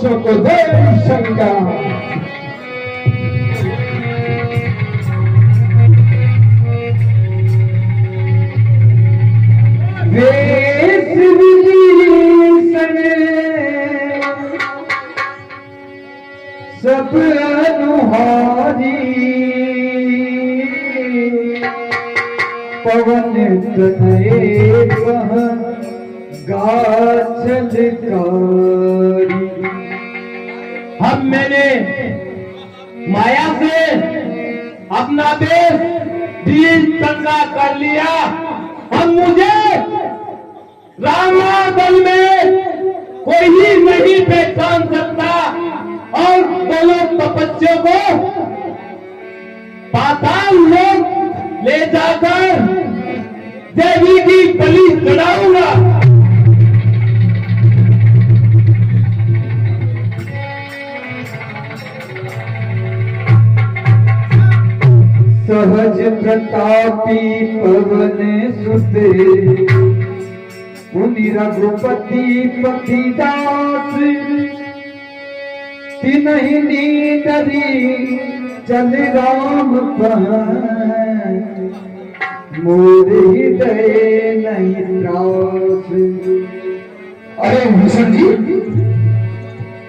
बच्चों को दे शंका। सब अनुहारी पवन तनये कह गाछलकारी। अब मैंने माया से अपना देश दीन चंगा कर लिया। अब मुझे रामादल में कोई ही नहीं पहचान सकता और दोनों तपस्या को पाताल लोक ले जाकर देवी की बलि चढ़ाऊंगा। सहज प्रतापी पवन सुते मुनि रघुपति पतिदास। तिन्हि नीदरी चल राम पहन मोर हृदय नहीं त्रास। अरे भूषण जी,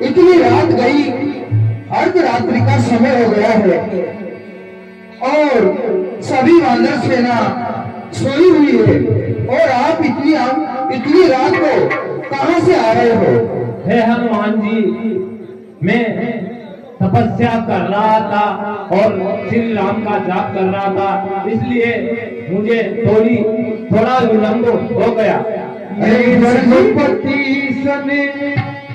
इतनी रात गई, अर्धरात्रि का समय हो गया है और सभी वानर सेना सोई हुई है और आप इतनी रात को कहां से आ रहे हो? हे हनुमान जी, मैं तपस्या कर रहा था और श्री राम का जाप कर रहा था, इसलिए मुझे थोड़ा विलंब हो गया। रघुपति सन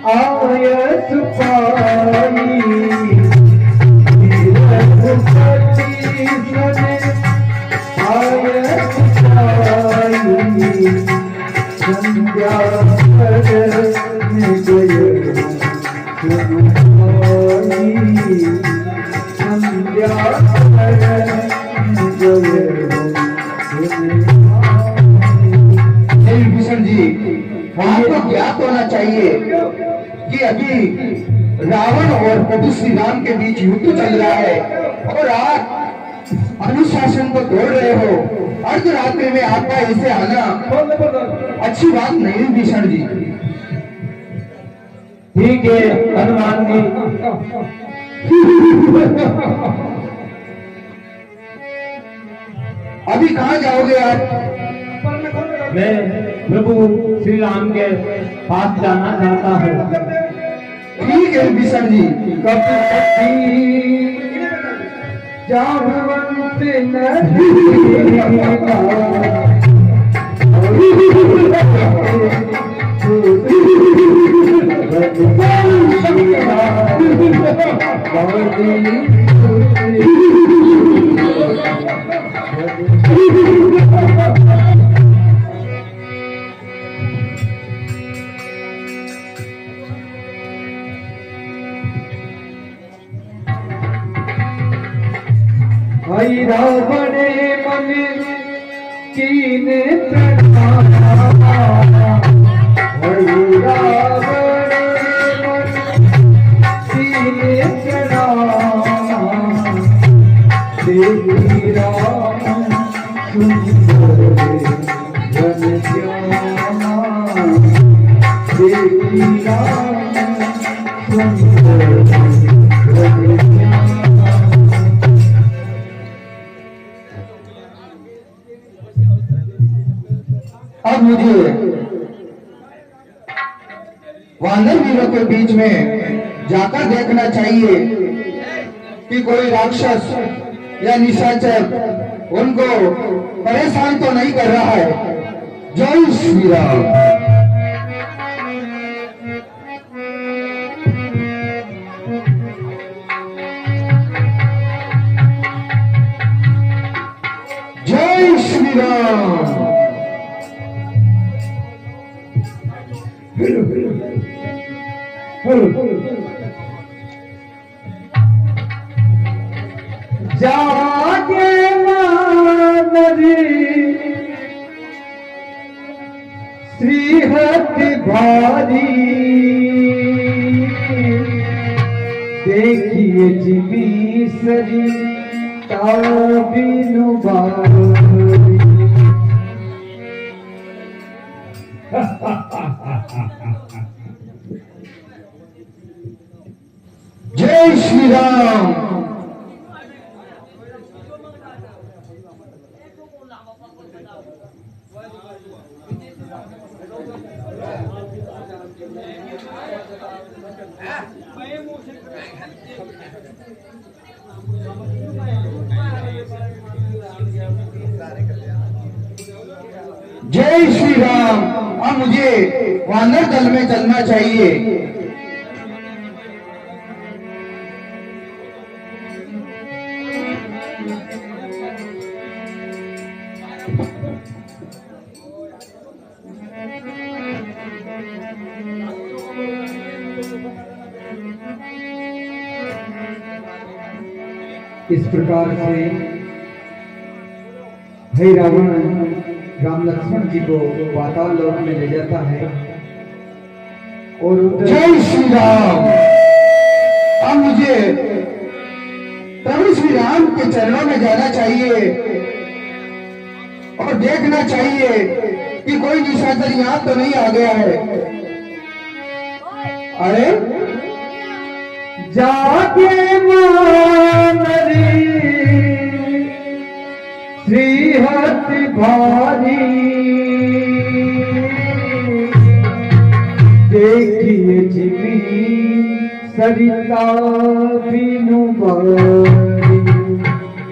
आय सुपाई, रघुपति सन आय सुपाई। संध्या करने गए संध्या भूषण जी, आपको ज्ञात होना चाहिए कि अभी रावण और प्रभु श्री राम के बीच युद्ध चल रहा है और आप अनुशासन को तोड़ रहे हो। अर्धरात्रि में आपका ऐसे आना अच्छी बात नहीं भूषण जी। ठीक है हनुमान जी। अभी कहाँ जाओगे आप? मैं प्रभु श्री राम के पास जाना चाहता हूँ। ठीक है भीषण जी। कपि जाहवंत हई रावण मन कीन प्रणाम। हई रावण मन कीन प्रणाम। देवी राम सुंदर जन श्यामा। देवी राम सुंदर जन श्यामा। अब मुझे वानर वीरों के बीच में जाकर देखना चाहिए कि कोई राक्षस या निशाचर उनको परेशान तो नहीं कर रहा है। जय श्री राम। जय श्री राम। जाके मानरी श्रीहति भारी। देखिए जिमी सरी ताबिनु बारी। जय श्री राम। जय श्री राम। अब मुझे वानर दल में चलना चाहिए। इस प्रकार से हे रावण राम लक्ष्मण जी को पाताल लोक में ले जाता है और उधर जय श्री राम। अब मुझे प्रभु श्री राम के चरणों में जाना चाहिए और देखना चाहिए कि कोई निशाचर यहाँ तो नहीं आ गया है। अरे जाके मानरी श्रीहति भारी। देखिए जिमी सरिता बिनु बारी।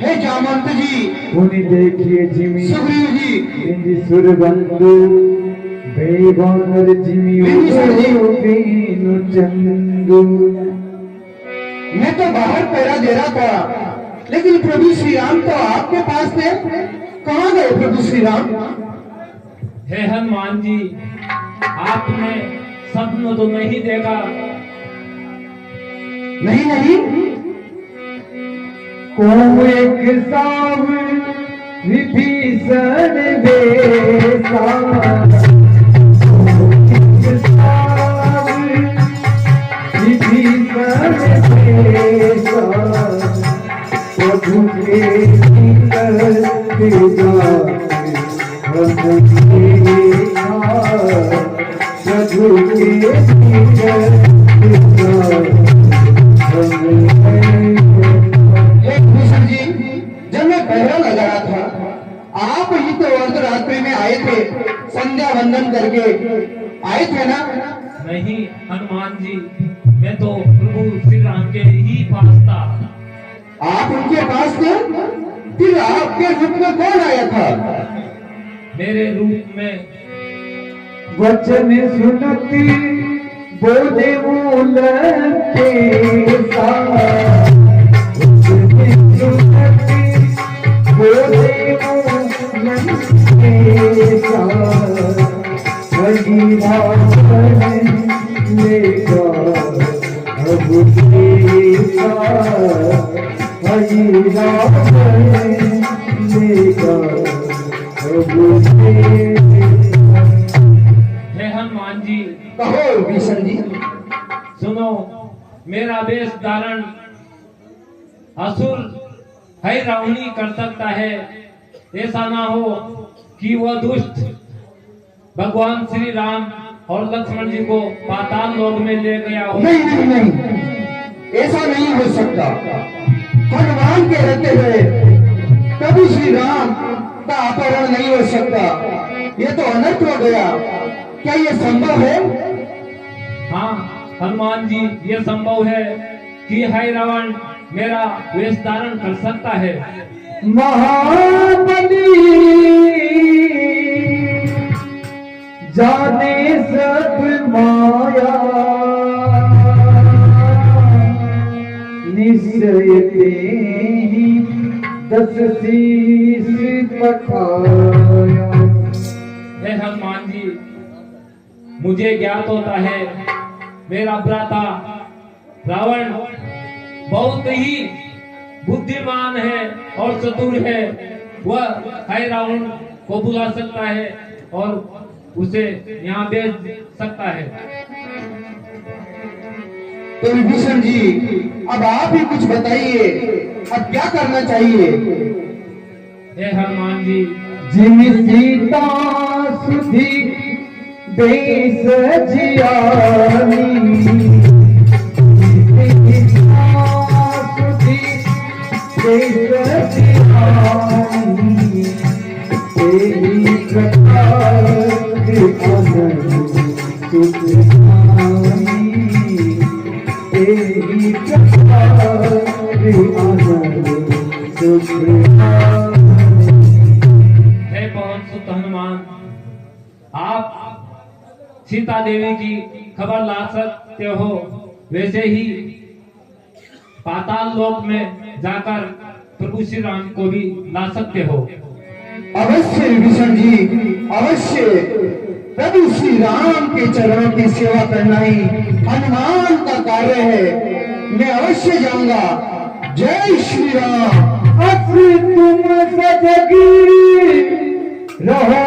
हे जामवंत जी, उन्हें देखिए जिमी सुग्रीव जी, सुरबंधु बेवानर जिमी बिनु चंदू। मैं तो बाहर पहरा दे रहा था, लेकिन प्रभु श्री राम तो आपके पास थे। कहाँ गए प्रभु श्री राम? हे हनुमान जी, आपने स्वप्न तो नहीं देखा? नहीं नहीं। को एक साव विभीषण बेसा। विभीषण बेसा प्रभु के भीतर भेजा। प्रभु के भीतर भेजा। भूषण जी, जब मैं पहरा लगा रहा था, आप ही तो अर्धरात्रि में आए थे, संध्या वंदन करके आए थे ना? नहीं हनुमान जी, मैं तो प्रभु श्री राम के ही पास था। आप उनके पास थे? फिर आपके रूप में कौन आया था? मेरे रूप में वचन सुनती बोले मूल के साथ। वचन सुनती बोले मूल के साथ। वही रावण लेगा प्रभु के साथ। वही रावण लेगा प्रभु के साथ। हे हनुमान जी, कहो भीषण जी। सुनो, मेरा वेश धारण असुर है रावणी कर सकता है। ऐसा ना हो कि वह दुष्ट भगवान श्री राम और लक्ष्मण जी को पाताल लोक में ले गया हो। नहीं नहीं नहीं, ऐसा नहीं हो सकता। हनुमान के रहते हुए प्रभु श्री राम का अपहरण नहीं हो सकता। ये तो अनर्थ हो गया। क्या ये संभव है? हाँ हनुमान जी, ये संभव है कि है रावण मेरा वेश धारण कर सकता है। महाबली जाने सब माया। निश्चय ते ही 10 शीश पठाया। हे हनुमान जी, मुझे ज्ञात होता है मेरा भ्राता रावण बहुत ही बुद्धिमान है और चतुर है। वह है रावण को बुला सकता है और उसे यहाँ भेज सकता है। तो विभीषण जी, अब आप ही कुछ बताइए, अब क्या करना चाहिए? हे हनुमान जी, जिम सीता सुधी देश जियानी, सीता सुधी देश जियानी, तेरी प्रकार आनंद सुखानी, तेरी प्रकार आनंद सुखानी। हे पवन सुत हनुमान, आप सीता देवी की खबर ला सकते हो, वैसे ही पाताल लोक में जाकर प्रभु श्री राम को भी ला सकते हो। अवश्य विभीषण जी, अवश्य। प्रभु श्री राम के चरणों की सेवा करना ही हनुमान का कार्य है। मैं अवश्य जाऊंगा। जय श्री राम। अब तुम सजगी रहो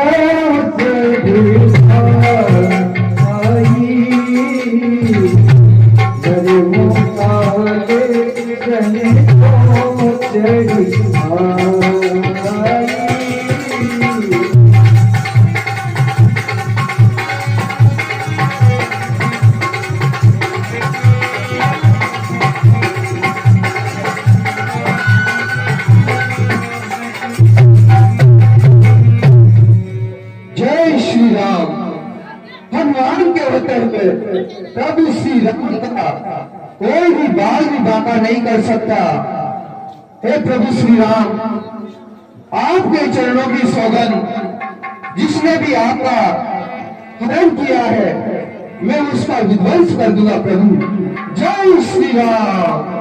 हनुमान के अवतार में प्रभु श्री राम का कोई भी बाल भी बांका नहीं कर सकता। हे प्रभु श्री राम, आपके चरणों की सौगंध, जिसने भी आपका हरण किया है मैं उसका विध्वंस कर दूंगा प्रभु। जय श्री राम।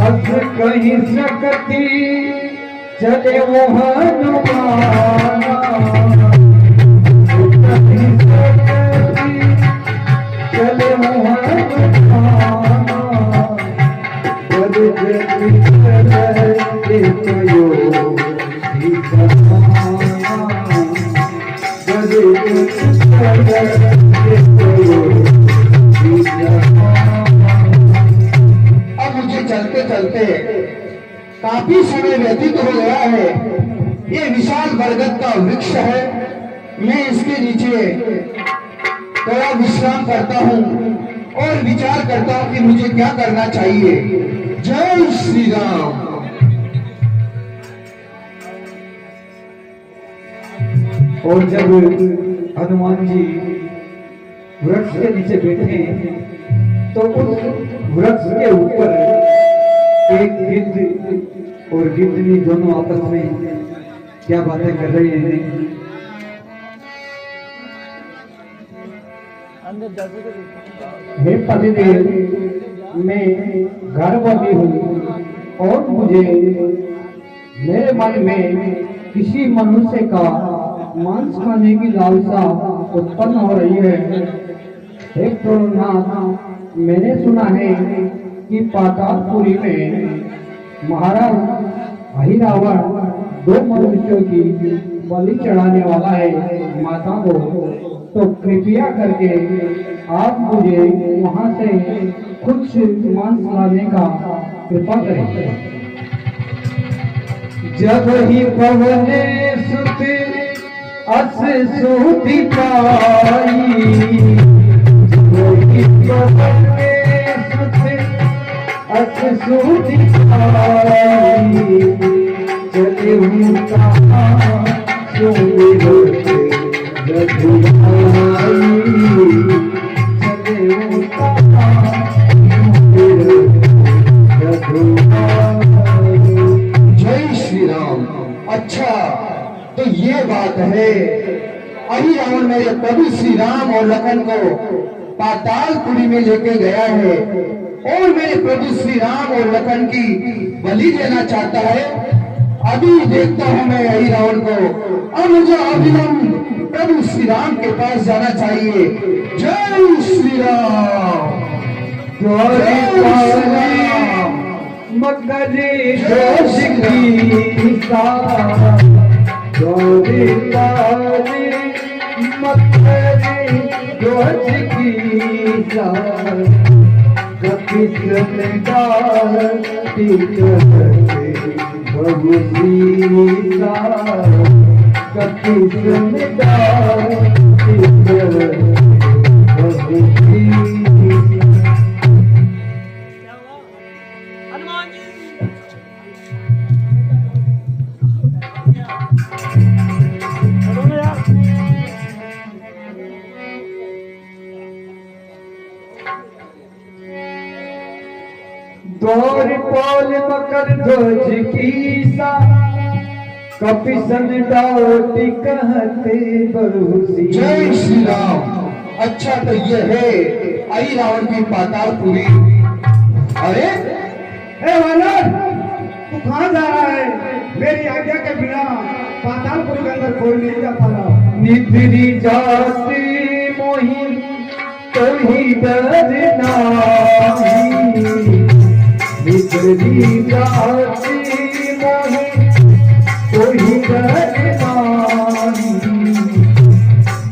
अब कहीं सकती चले वो हनुमाना, कहीं सकती चले वो हनुमाना, जब जब चले कयो ही समाना, जब जब चले कयो ही समाना। मुझे चलते चलते काफी समय व्यतीत हो गया है। ये विशाल बरगद का वृक्ष है, मैं इसके नीचे थोड़ा विश्राम करता हूँ और विचार करता हूँ कि मुझे क्या करना चाहिए। जय श्री राम। और जब हनुमान जी वृक्ष के नीचे बैठे तो उस वृक्ष के ऊपर एक गिद्ध और गिद्धनी दोनों आपस में क्या बातें कर रहे हैं। हे पतिदेव, मैं गर्भवती हूँ और मुझे मेरे मन में किसी मनुष्य का मांस खाने की लालसा उत्पन्न हो रही है। हे प्रभुनाथ, मैंने सुना है कि पातालपुरी में महाराज अहिरावण 2 मनुष्यों की बलि चढ़ाने वाला है माता को, तो कृपया करके आप मुझे वहां से कुछ मांस लाने का कृपा करें। जब ही पवने सुत अस सूति पाई, सूती चले जय श्री राम। अच्छा, तो ये बात है, अहिरावण मेरे प्रभु श्री राम और लखन को पातालपुरी में लेके गया है और मेरे प्रभु श्री राम और लखन की बलि देना चाहता है। अभी देखता हूं मैं अहिरावण को। अब मुझे अविलंब प्रभु श्री राम के पास जाना चाहिए। जय श्री राम। जय श्री राम। मकर जोश की तारे मकर जोश की किस्म डालती कहते बहु सीता किस्म डालती कहते बहु सीता। द्वार पाल मकर ध्वज कीसा कपिसन डाटी कहते बहुसी। जय श्री राम। अच्छा तो ये है आई रावण की पातालपुरी। अरे ए वानर, तू कहाँ जा रहा है? मेरी आज्ञा के बिना पातालपुरी के अंदर कोई नहीं जा पा रहा। निधरी जाती मोही तो ही डर नाही, निधरी जाती मोही तो ही डर नाही,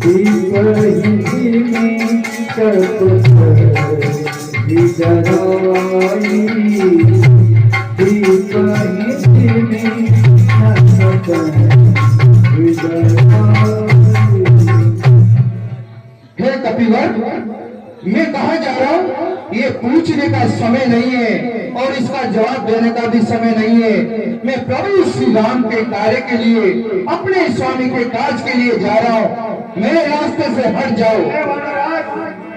दीपहीनी कपट विजराई, दीपहीनी कपट विजराई। हे कपिवर, मैं कहाँ जा रहा हूँ ये पूछने का समय नहीं है और इसका जवाब देने का भी समय नहीं है। मैं प्रभु श्री राम के कार्य के लिए, अपने स्वामी के काज के लिए जा रहा हूँ। मेरे रास्ते से हट जाओ। ए वानराज,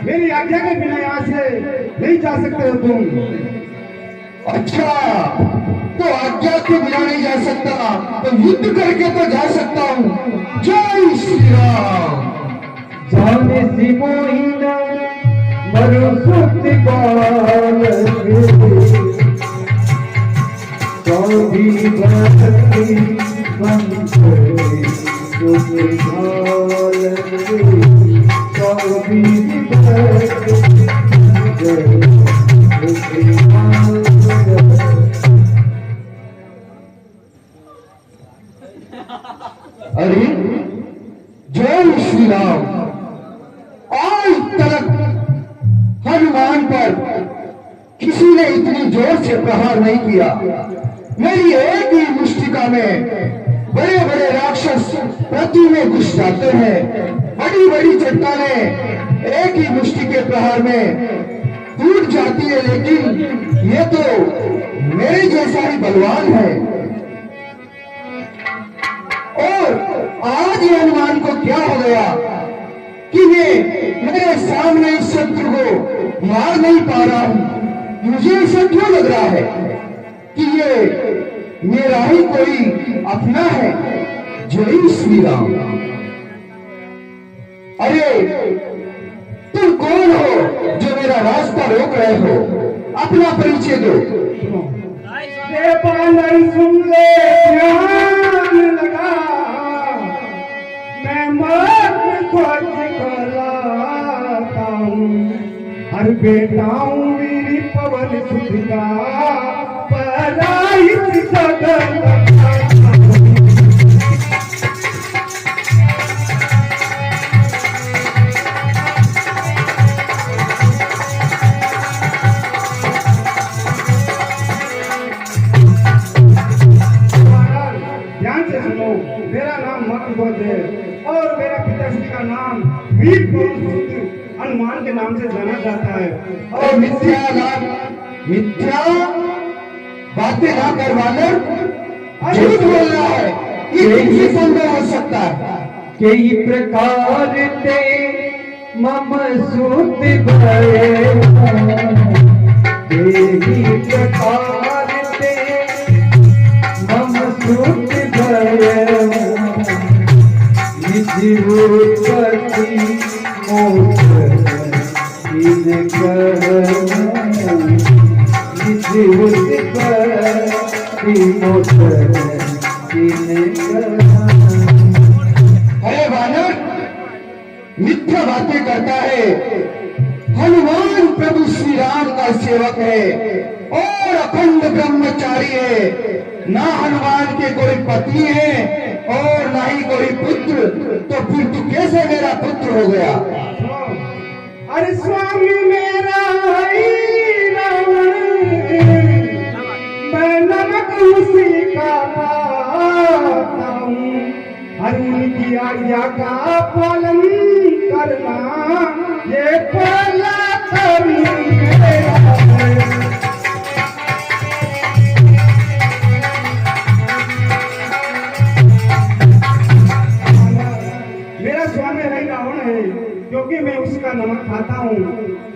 मेरी आज्ञा के बिना यहाँ से नहीं जा सकते हो तुम। अच्छा, तो आज्ञा के बिना नहीं जा सकता तो युद्ध करके तो जा सकता हूँ। जय श्री राम। जाने सी मोहिना मरुसुत बाल चौधी भक्ति मंत्र सुत भाल चौधी भक्ति अरे जय श्री राम। आज तक हनुमान पर किसी ने इतनी जोर से प्रहार नहीं किया। मेरी एक ही मुष्टिका में बड़े बड़े राक्षस पृथ्वी में घुस जाते हैं। बड़ी बड़ी चट्टानें एक ही मुष्टि के प्रहार में टूट जाती है, लेकिन ये तो मेरे जैसा ही बलवान है। और आज ये हनुमान को क्या हो गया कि मैं मेरे सामने इस शत्रु को मार नहीं पा रहा हूं। मुझे ऐसा क्यों लग रहा है कि ये मेरा ही कोई अपना है। जय श्री राम। अरे तुम कौन हो जो मेरा रास्ता रोक रहे हो? अपना परिचय दो। ए बानर सुन ले, ध्यान लगा, मैं मत खोज कराता हूँ। हर बेटा हूँ वीर पवन सुत का, पराई सदन मेरा नाम मकबूल है और मेरे पिताश्री का नाम वीर पवन हनुमान के नाम से जाना जाता है। और मिथ्या बातें ना कर वानर, झूठ बोल रहा है। ये कैसे संभव हो सकता है? कई प्रकार ते मम सुत भये, कई प्रकार ते मम सुत भये, निज उत्पत्ति मोक्ष इन कहना, निज उत्पत्ति मोक्ष इन कहना। अरे वानर, मिथ्या बातें करता है। हनुमान प्रभु श्री राम का सेवक है और अखंड ब्रह्मचारी है, ना हनुमान के कोई पत्नी है और ना ही कोई पुत्र, तो फिर तू कैसे मेरा पुत्र हो गया? अरे स्वामी मेरा है रावण, मैं नमक उसी का खाता हूँ। हर उनकी आज्ञा का पालन करना ये पहला कर्म मेरा है। मेरा स्वामी है रावण है, क्योंकि मैं उसका नमक खाता हूँ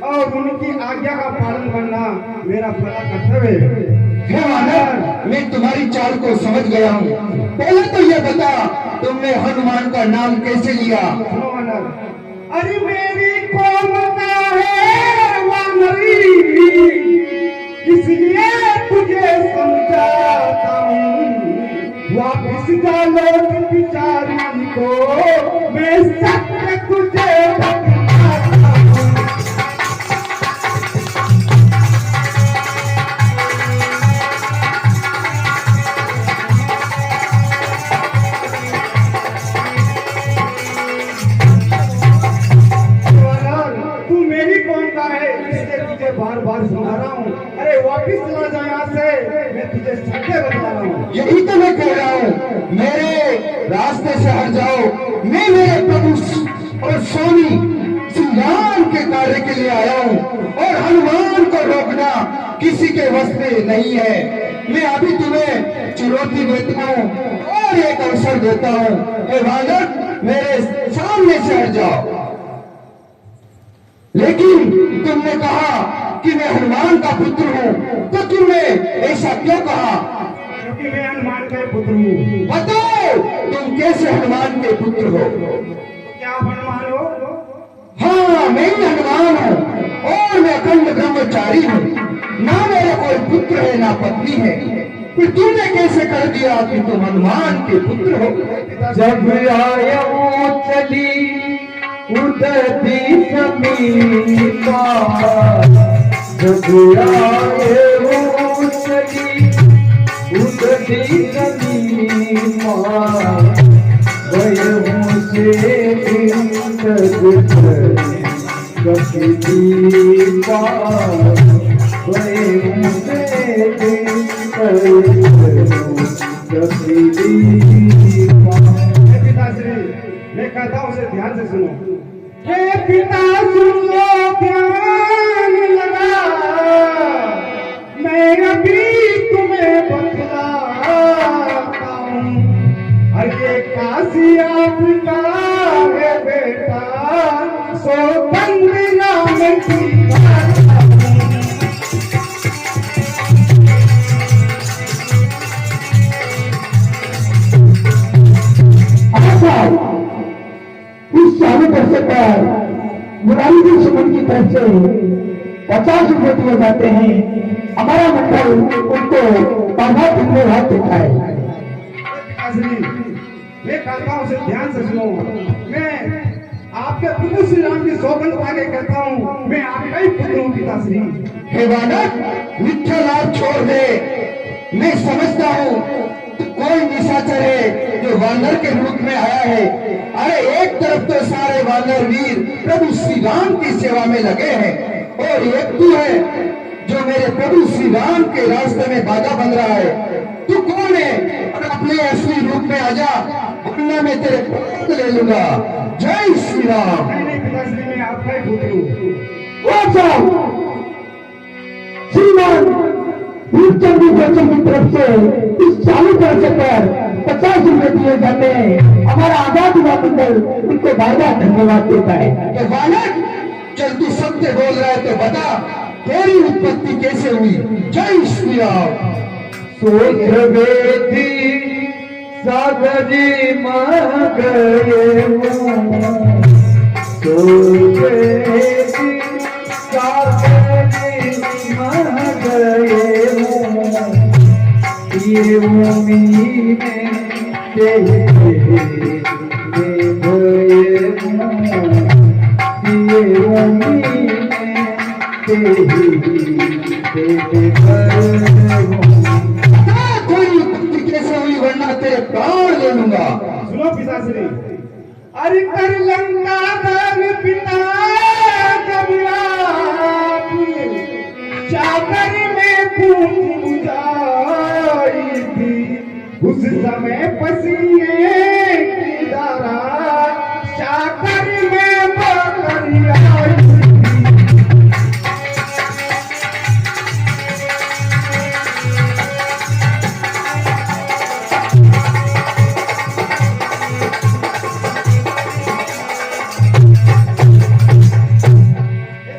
और उनकी आज्ञा का पालन करना मेरा बड़ा कर्तव्य है। हे वानर, मैं तुम्हारी चाल को समझ गया हूँ। पहले तो ये बता, तुमने हनुमान का नाम कैसे लिया? सुनो वानर, अरे मेरी कोमलता है वानरी, इसलिए तुझे समझाता हूँ। वापिस जा लौट बिचारी को, मैं सत्य तुझे बताता हूँ। तू मेरी कौनता है, इसलिए तुझे बार बार सुना रहा हूँ। अरे वापिस चला जा यहाँ से, मैं तुझे सत्य बता रहा हूँ। यही तो मैं कह रहा हूँ, मेरे रास्ते से हट जाओ। मैं मेरे प्रभु और स्वामी श्री राम के कार्य के लिए आया हूँ और हनुमान को रोकना किसी के वश में नहीं है। मैं अभी तुम्हें चुनौती देता हूँ और एक अवसर देता हूँ। हे वानर, मेरे सामने से हट जाओ। लेकिन तुमने कहा कि मैं हनुमान का पुत्र हूँ, तो तुमने ऐसा क्यों कहा? क्योंकि मैं हनुमान का पुत्र हूँ। बताओ, तुम कैसे हनुमान के पुत्र हो? क्या आप हनुमान हो? हाँ, मैं ही हनुमान हूँ और मैं अखंड ब्रह्मचारी हूँ। ना मेरा कोई पुत्र है ना पत्नी है, फिर तुमने कैसे कर दिया कि तुम हनुमान के पुत्र हो? जब आया चली उदती समीपा, जब आए वो चली उदती समीपा, वयों से कभी दीपा, वयों से कभी दीपा। पिताश्री, मैं कहता हूँ उसे ध्यान से सुनो। हे पिता सुन लो, ध्यान लगा, मैं अभी तुम्हें बतलाता हूँ। अरे काशी आपका है बेटा, सो बंदना में सिखाता हूँ। इस चालू पैसे पर मुरारी जी सुमन की तरफ से 50 रुपए दिए जाते हैं। हमारा मंडल उनको पाँच धन्यवाद देता है। पिताश्री, मैं कहता हूँ उसे ध्यान से सुनो। मैं आपके प्रभु श्री राम की सौगंध पाके कहता हूँ, मैं आपका ही पुत्र हूँ पिताश्री। हे वानर, मिथ्या लाभ छोड़ दे। मैं समझता हूँ कोई निशाचर है जो वानर के रूप में आया है। अरे एक तरफ तो सारे वानर वीर प्रभु श्री राम की सेवा में लगे हैं और एक तू है जो मेरे प्रभु श्री राम के रास्ते में बाधा बन रहा है। तू कौन है? और अपने असली रूप में आजा, वरना मैं तेरे प्राण ले लूंगा। जय श्री राम। नहीं पिताश्री, मैं आपका ही पुत्र हूँ। श्रीमान वीरचंद्र बच्चन की तरफ से इस चालू पैसे पर 50 रुपए दिए जाते हैं। हमारा आजाद युवा मंडल उनको बारबार धन्यवाद देता है। तो बालक, चल तू सत्य बोल रहा है तो बता, तेरी उत्पत्ति कैसे हुई? जय श्री राम। सोच बेटी सागरी माँ गए हूँ, सोच बेटी सागरी माँ गए हूँ, ये उम्मीद गए हूँ, ये उम्मीद में पसीने की धारा शाकर में बकरिया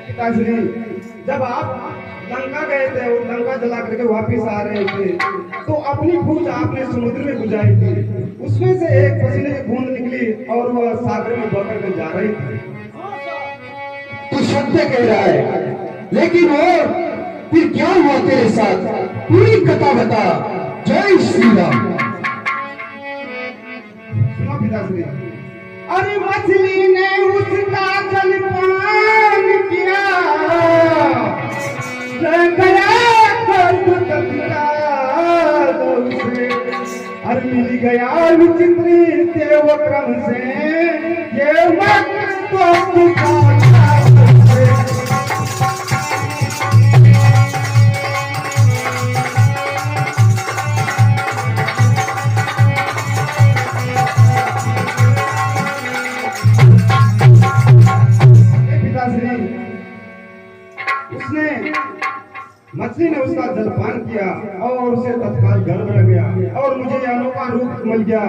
पिताश्री, जब आप लंका गए थे और लंका जला करके वापिस आ रहे थे तो अपनी पूछ आपने समुद्र में बुझाई थी, उसमें से एक पसीने की बूंद निकली और वह सागर में बह करके जा रही थी। तू सत्य कह रहा है, लेकिन और फिर क्या हुआ तेरे साथ? पूरी कथा बता। जय श्री राम। सुनो पिताश्री, अरे मछली ने उसका जलपान किया, गया हर मिल गया विचित्र देव क्रम से ये मत तो मछली ने उसका जलपान किया और उसे तत्काल गर्व लग गया और मुझे यह अनोखा रूप मिल गया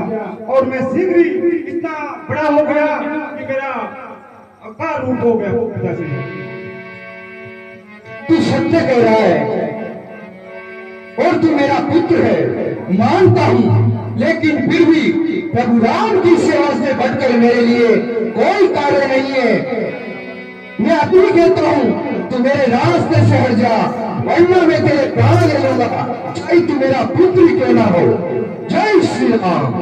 और मैं शीघ्र ही इतना बड़ा हो गया कि मेरा अवतार रूप हो गया। पिताश्री, तू सत्य कह रहा है और तू मेरा पुत्र है, मानता हूँ, लेकिन फिर भी प्रभु राम की सेवा से बढ़कर मेरे लिए कोई कार्य नहीं है। मैं अपनी कहता हूँ, तू मेरे रास्ते से हट जा, वरना मैं तेरे प्राण ले लूंगा, चाहे तू मेरा पुत्र ही क्यों ना हो। जय श्री राम।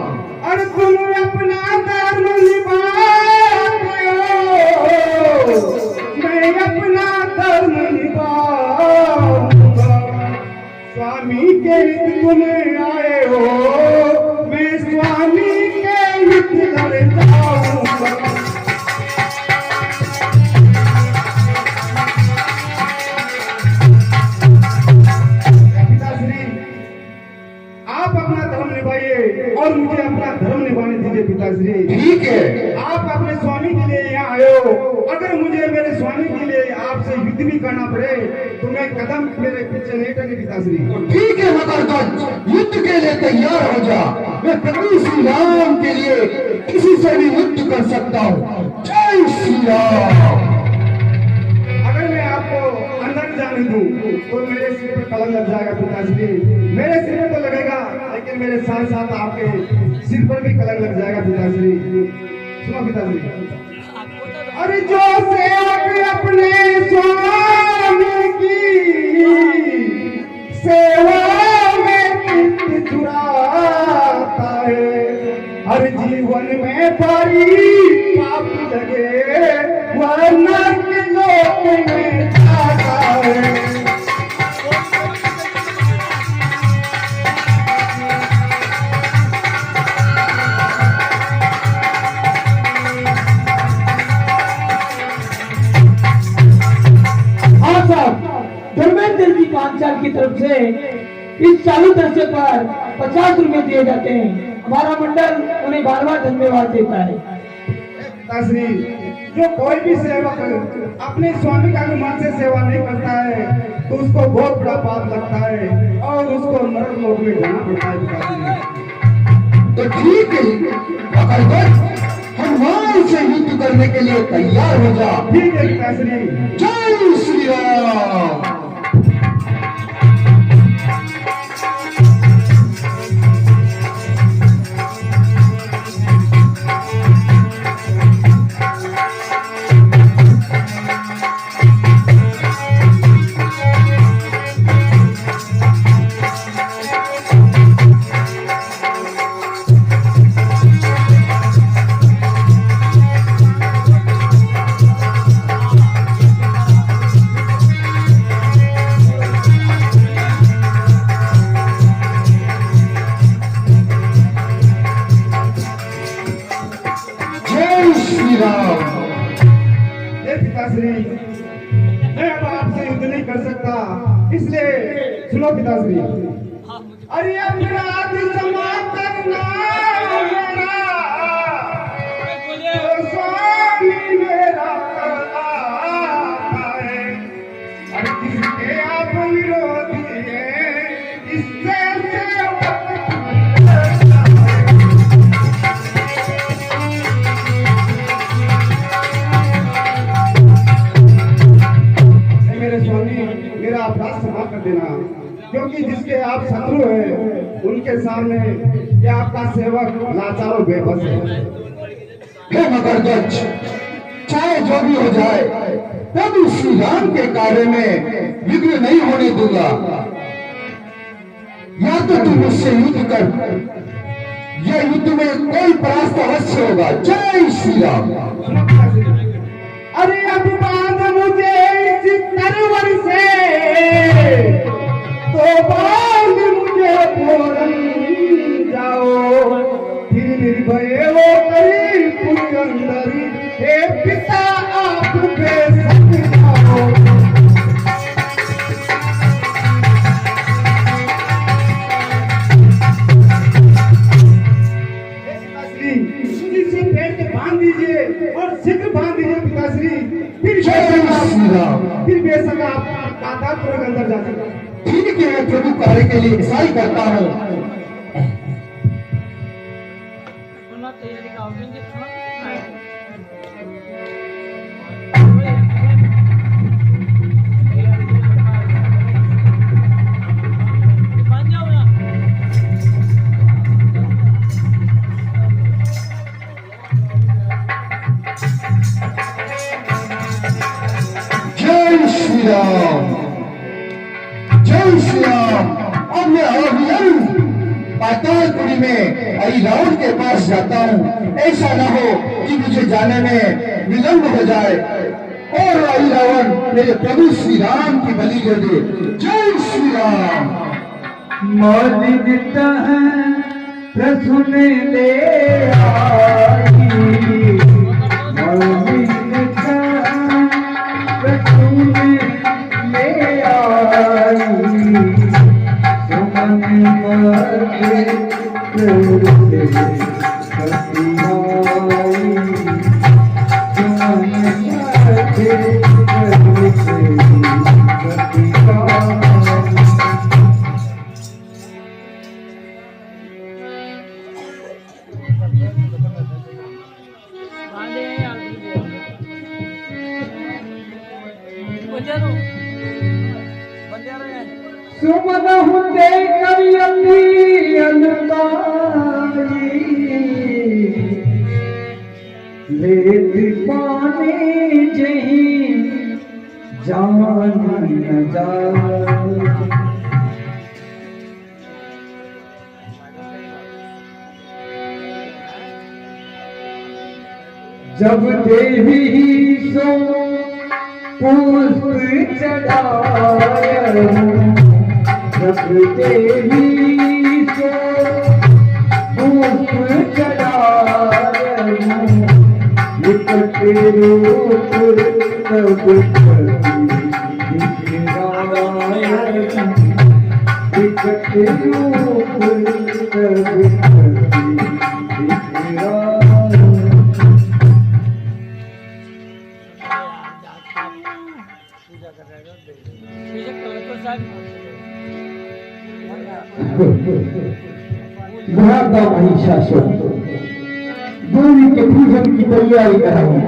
अरे तुम अपना धर्म निभाते हो, मैं अपना धर्म निभाऊंगा। स्वामी के हित तुम्हें आए हो, मैं स्वामी के हित लड़ जाऊंगा। और मुझे अपना धर्म निभाने दीजिए पिताश्री। ठीक है, आप अपने स्वामी के लिए यहाँ आए हो, अगर मुझे मेरे स्वामी के लिए आपसे युद्ध भी करना पड़े तो मैं कदम मेरे पीछे नहीं टके पिताश्री। ठीक है मकरध्वज, युद्ध के लिए तैयार हो जा। मैं प्रभु श्री राम के लिए किसी से भी युद्ध कर सकता हूँ। जय श्री राम। अगर मैं आपको अंदर जाने दूं तो मेरे सिर पर कलंक लग जाएगा पिताश्री। मेरे सिर में तो लगेगा, लेकिन मेरे साथ साथ आपके सिर पर भी कलंक लग जाएगा पिताश्री। सुनो पिताश्री, अरे जो सेवक अपने स्वामी की सेवा में चित्त चुराता है, हर जीवन में बड़ी पाप लगे वह नरक लोक में जाता है। धर्मेंद्र जी पांचाल की तरफ से इस चालू दर्शे पर 50 रुपए दिए जाते हैं। हमारा मंडल उन्हें बार-बार धन्यवाद देता है। पिताश्री, जो कोई भी सेवक अपने स्वामी का मन से सेवा नहीं करता है तो उसको बहुत बड़ा पाप लगता है और उसको नरक लोक में जाना पड़ता है पिताश्री। तो ठीक है मकरध्वज, हनुमान से युद्ध करने के लिए तैयार हो जा। ठीक है पिताश्री। जय श्री राम। पिताश्री, मैं अब आपसे युद्ध नहीं कर सकता, इसलिए सुनो पिताश्री, अरे अपराध क्षमा करना मेरा स्वामी मेरा है। अरे किसके आप विरोधी हैं इससे मेरे स्वामी मेरा अपराध क्षमा कर देना, क्योंकि जिसके आप शत्रु हैं उनके सामने ये आपका सेवक लाचार और बेबस है। हे मगरगच्छ, चाहे जो भी हो जाए प्रभु श्री राम के कार्य में विघ्न नहीं होने दूंगा। या तो तू मुझसे युद्ध कर, यह युद्ध में कोई परास्त अवश्य होगा। जय श्री राम। अरे अब बांध मुझे इस तरवर से, तो बांध मुझे फौरन जाओ, फिर निर्भय हो करी पुण्य अंदर, हे पिता आप बेसक जाओ। इसी पेड़ के बांध दीजिए और शीघ्र बांध दीजिए पिताश्री, फिर बेशक आप कातापुर के अंदर जा सकते। ठीक है, मैं प्रभु कार्य के लिए ईसाई करता हूँ। जय श्री राम, जय श्री राम। अब मैं अभियान पातालपुरी में रावण के पास जाता हूँ। ऐसा न हो कि मुझे जाने में विलंब हो जाए और रावण मेरे प्रभु श्री राम की बलि दे दे। जय श्री राम। मौलिकता प्रसुन ले आई, मौलिकता प्रसुन ले आई, सुमन मगे प्रभु सतियाई, सुमन मगे प्रभु सतियाई। सुमन हुंदे करियती अनुताई, लेत पाने जही जान न जाए। जब देवी सो पुष्प चढ़ाया, जब देवी सो पुष्प चढ़ाया, निकट रूप तब दिखलाया, निकट रूप तब दिखलाया। भ्राता महिषासुर देवी के पूजन की तैयारी कर रहा हूं।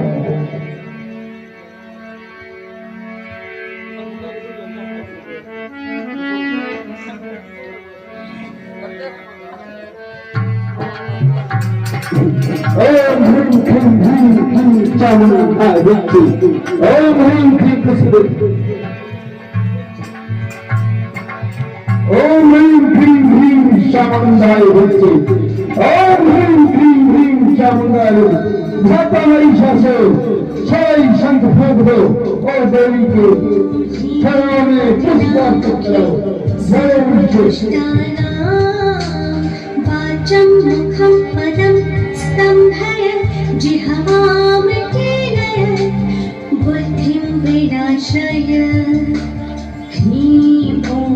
ओम ह्रीं क्लीं ह्रीं क्लीं चामुंडाय विद्महे, ओम ह्रीं क्लीं कुसुम, ओम ह्रीं क्लीं ह्रीं चामुंडाय विद्महे, ओम ह्रीं क्लीं ह्रीं चामुंडाय विद्महे। भ्राता महिषासुर छह शंख फूंक दो और देवी के चरणों में पुष्प अर्पित करो। वाचं मुखं पदं स्तंभय जिह्वामृतेनय, बुद्धिं विनाशय ह्रीं ॐ।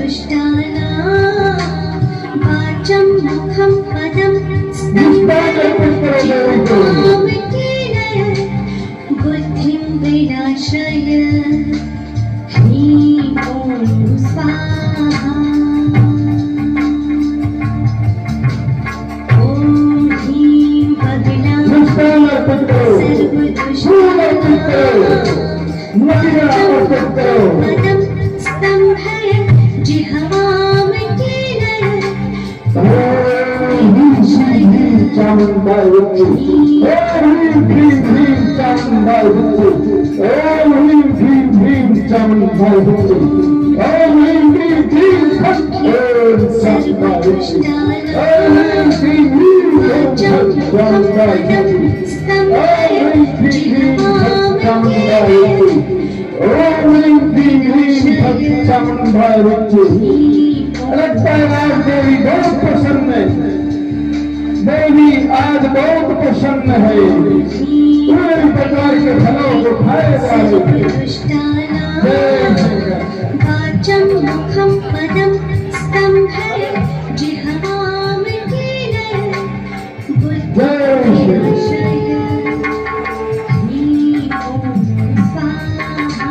सर्वदुष्टानां वाचं मुखं पदं स्तम्भयतीनय बुद्धिं विनाशय ह्रीं ॐ स्वाहा ॐ ह्रीं बगलां सर्वदुष्टानां स्तम्भय जिह्वामिकीनय लगता है आज देवी बहुत प्रसन्न है। देवी आज बहुत प्रसन्न है। पूरे प्रकार के फलों को खाए वाले वाचं मुखं पदं स्तम्भय जिह्वामिकीनय बुद्धिं विनाशय ह्रीं ॐ स्वाहा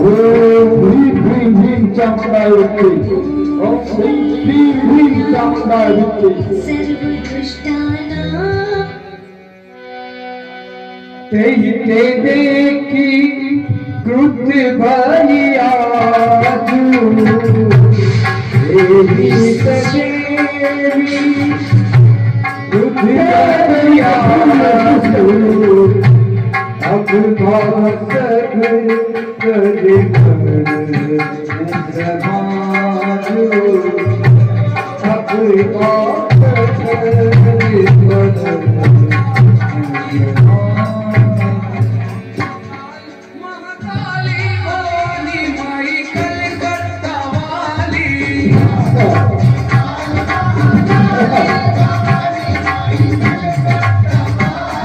ओम ह्रीं ह्रीं ह्रीं चामुंडाय विद्महे ओम ह्रीं ह्रीं ह्रीं चामुंडाय विद्महे सर्वदुष्टानां तेहि ते देखी क्रुद्ध भई आजू देवी सदेवी क्रुद्ध भई आजू अब भासक करे समाजू अब भासक करे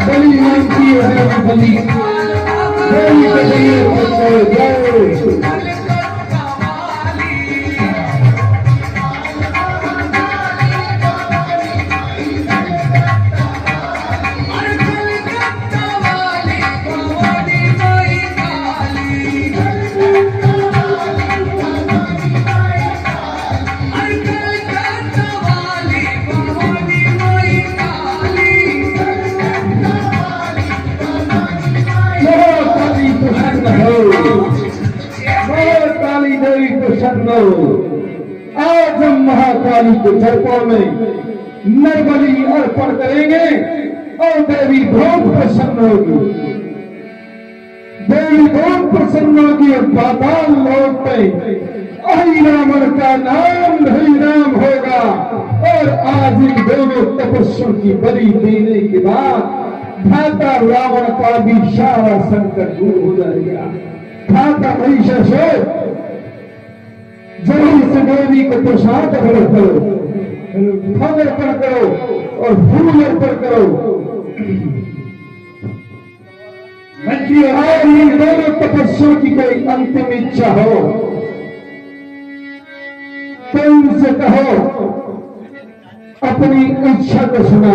बलि मानती है बलि बलि बलि जय काली देवी प्रसन्न हो। आज हम महाकाली के दरबार में नर बलि अर्पण करेंगे और देवी बहुत प्रसन्न होगी। देवी बहुत प्रसन्न होगी और पाताल लोक में हरि रावण का नाम हरि राम होगा। और आज इन दोनों तपस्या की बलि देने के बाद धाता रावण का भी सारा संकट दूर हो जाएगा। धाता महिषासुर जल्दी से देवी को प्रसाद अर्पण करो, फल अर्पण करो और फूल अर्पण करो। और इन दोनों तपस्या की कोई अंतिम इच्छा हो तो उनसे कहो अपनी इच्छा को सुना।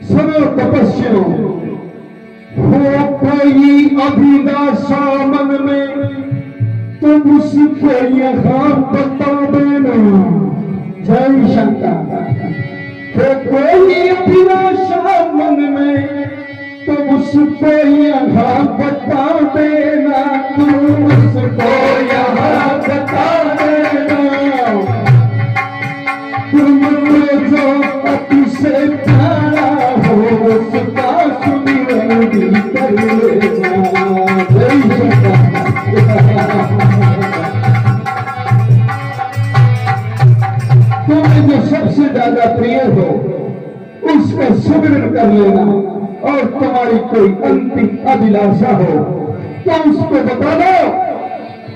सरो तपस्या हो कोई अभिलाषा मन में तुम उसको यहाँ बता देना। जय शंकर। हो कोई अभिलाषा मन में तुम उसको यहाँ बता देना। तुम उसको यहाँ बता देना। तुम जो अति से प्यारा हो उसका सुमिरन भी कर लेना। जय शंकर। तुम्हें जो सबसे ज्यादा प्रिय हो उसका सुमिरन कर लेना। और तुम्हारी कोई अंतिम अभिलाषा हो तो उसको बता दो,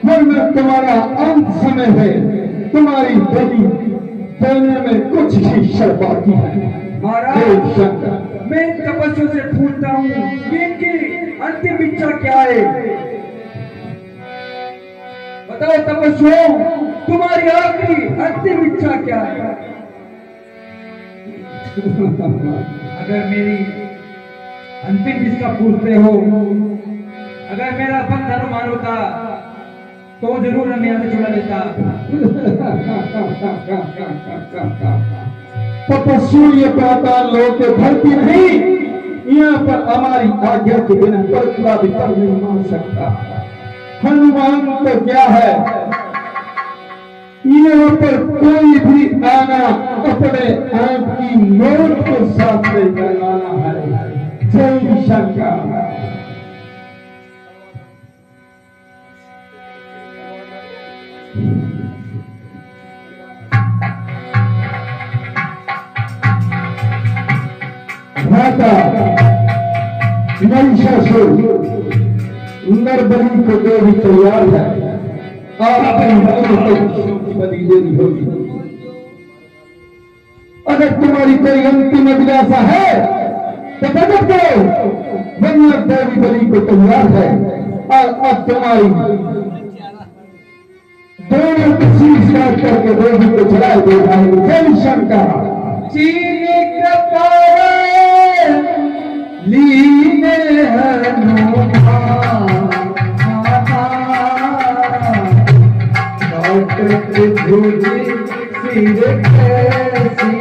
वरना तुम्हारा अंत समय है। तुम्हारी बलि देने में कुछ ही शर बाकी है। महाराज मैं तपस्या से पूछता हूँ इनकी अंतिम इच्छा क्या है? बताओ तपस्वियों, तुम्हारी आखिरी अंतिम इच्छा क्या है? अगर मेरी अंतिम इच्छा पूछते हो, अगर मेरा बंधन मान होता तो जरूर मैं यहाँ से छुड़ा लेता। तपस्वी ये पाताल लोक के धरती नहीं, यहाँ पर हमारी आज्ञा के बिना कोई भी कर नहीं मान सकता। हनुमान तो क्या है, यहाँ पर कोई भी आना अपने आप की मौत को साथ लेकर आना है। जय शंकर। माता महिषासुर नरबली को देवी तैयार है, और अपनी बलि देनी होगी। अगर तुम्हारी कोई अंतिम अभिलाषा है तो प्रकट करो। वरना देवी बलि को तैयार है, और अब तुम्हारी दोनों शीश काट करके देवी को जला दे रहा है। जय शंकर। चीनी कपाल लीने हनुमान, काटत भुज सिर कैसी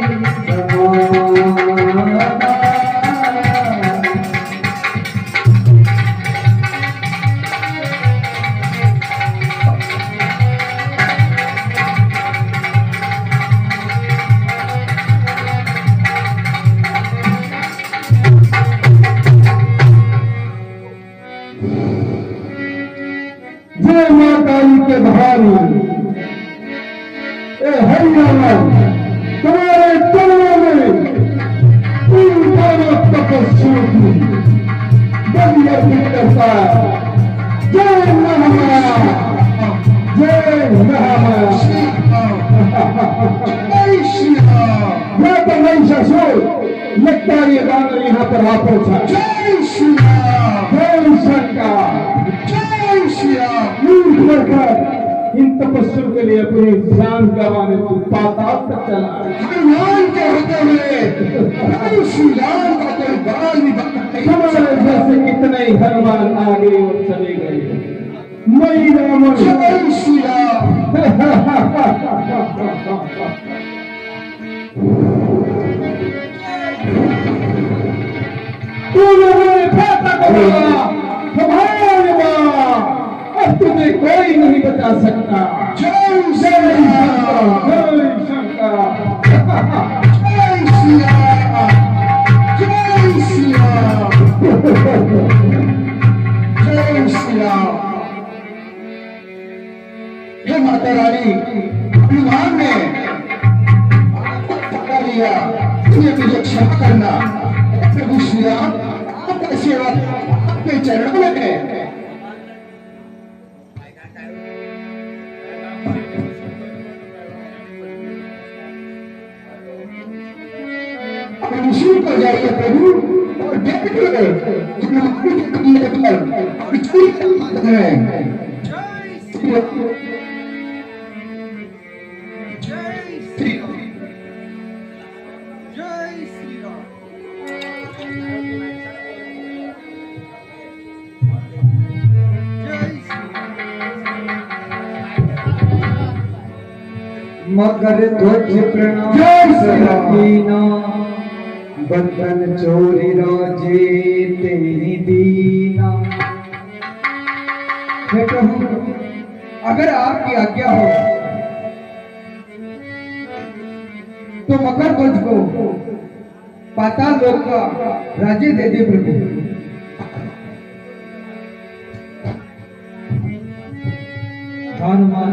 समान। जय माता के भारी हरियाणा तुम्हारे तनों में तपस्या की बलिया करता है। जय महामाया, जय महामाया। मैं तो नहीं ससुर लगता ये गाना यहाँ पर आ पहुंचा। जय श्री राम, जय शंकर, जय श्री राम। इन तपस्वियों के लिए अपनी जान गंवाने तू पाताल तक चला। हनुमान के होते हुए श्री राम का कोई बाल नहीं बनता। जैसे कितने ही हनुमान आगे और चले गए। मई राम, जय श्री राम। तूने मेरे बेटा को बोला, हमारे मां, अब तुम्हें कोई नहीं बचा सकता। जय शंकर, जय शंकर, जय श्री राम, जय श्री राम, जय श्री राम। हे माता रानी, हनुमान ने पकड़ लिया, तुम्हें मुझे क्षमा करना। प्रभु श्री राम, आपका सेवा आपके चरणों में है। ऋषि पर जाइए प्रभु, और देखिए तुम्हारी कमरे पर बिछड़ी है। मकर ध्वज प्रणाम कीना, बंधन चोरी राजे तेरी दीना। मैं कहूँ, अगर आपकी आज्ञा हो तो मकर ध्वज को पाताल लोक का राज्य दे दे प्रभु। हनुमान,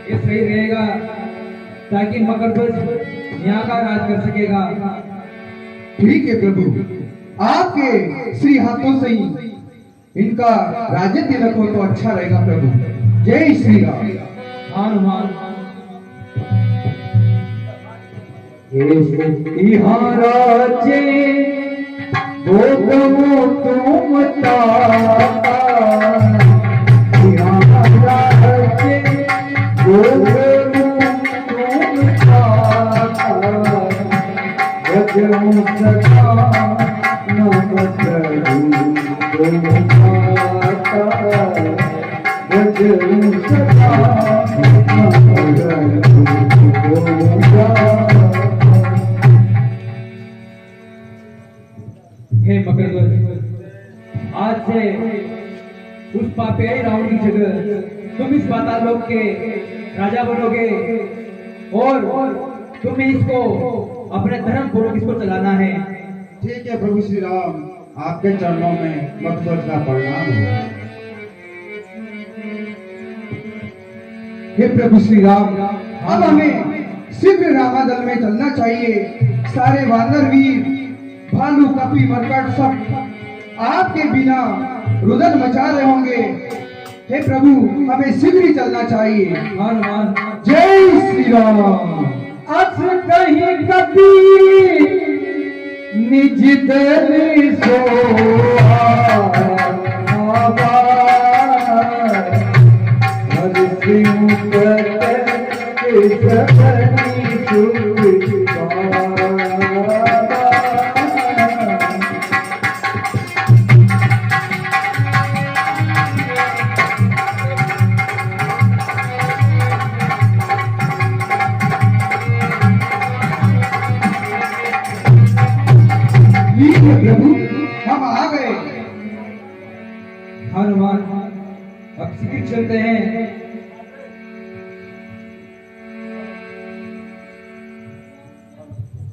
ये सही रहेगा ताकि मकर ध्वज यहाँ का राज कर सकेगा। ठीक है प्रभु, आपके श्री हाथों से ही इनका राज्य तिलक हो तो अच्छा रहेगा प्रभु। जय श्री राम। हनुमान, यहाँ राज्य भोगमो तुम तारा, यहाँ हे मकरध्वज, आज से उस पापियाई रावण की जगह तुम इस पाताल लोक के राजा बनोगे और तुम्हें इसको अपने धर्म पूर्वक इसको चलाना है। ठीक है प्रभु श्री राम, आपके चरणों में मकसद का प्रणाम हो। हे प्रभु श्री राम, अब हमें शीघ्र रामादल में चलना चाहिए। सारे वानर वीर, भालू, कपी, मरकट सब आपके बिना रुदन मचा रहे होंगे। हे प्रभु, हमें शीघ्र ही चलना चाहिए। हनुमान, जय श्री राम। अस कहीं कभी निज दर सोआ हर सिंह सपनी सुख प्रभु, हम आ गए। हनुमान, अब शीघ्र चलते हैं।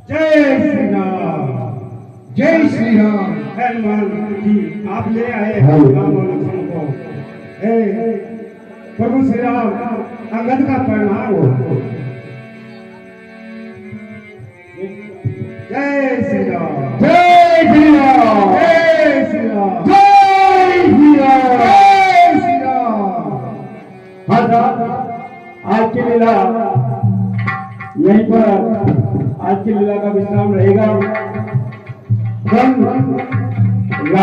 जय श्री राम। जय श्री राम। हनुमान जी, आप ले आए हैं राम और लक्ष्मण को। हे प्रभु श्री राम, अंगद का प्रणाम हो। जय श्री राम। जय श्री राम। जय श्री राम। जय श्री राम। जय श्री राम। आज की लीला यहीं पर, आज की लीला का विश्राम रहेगा।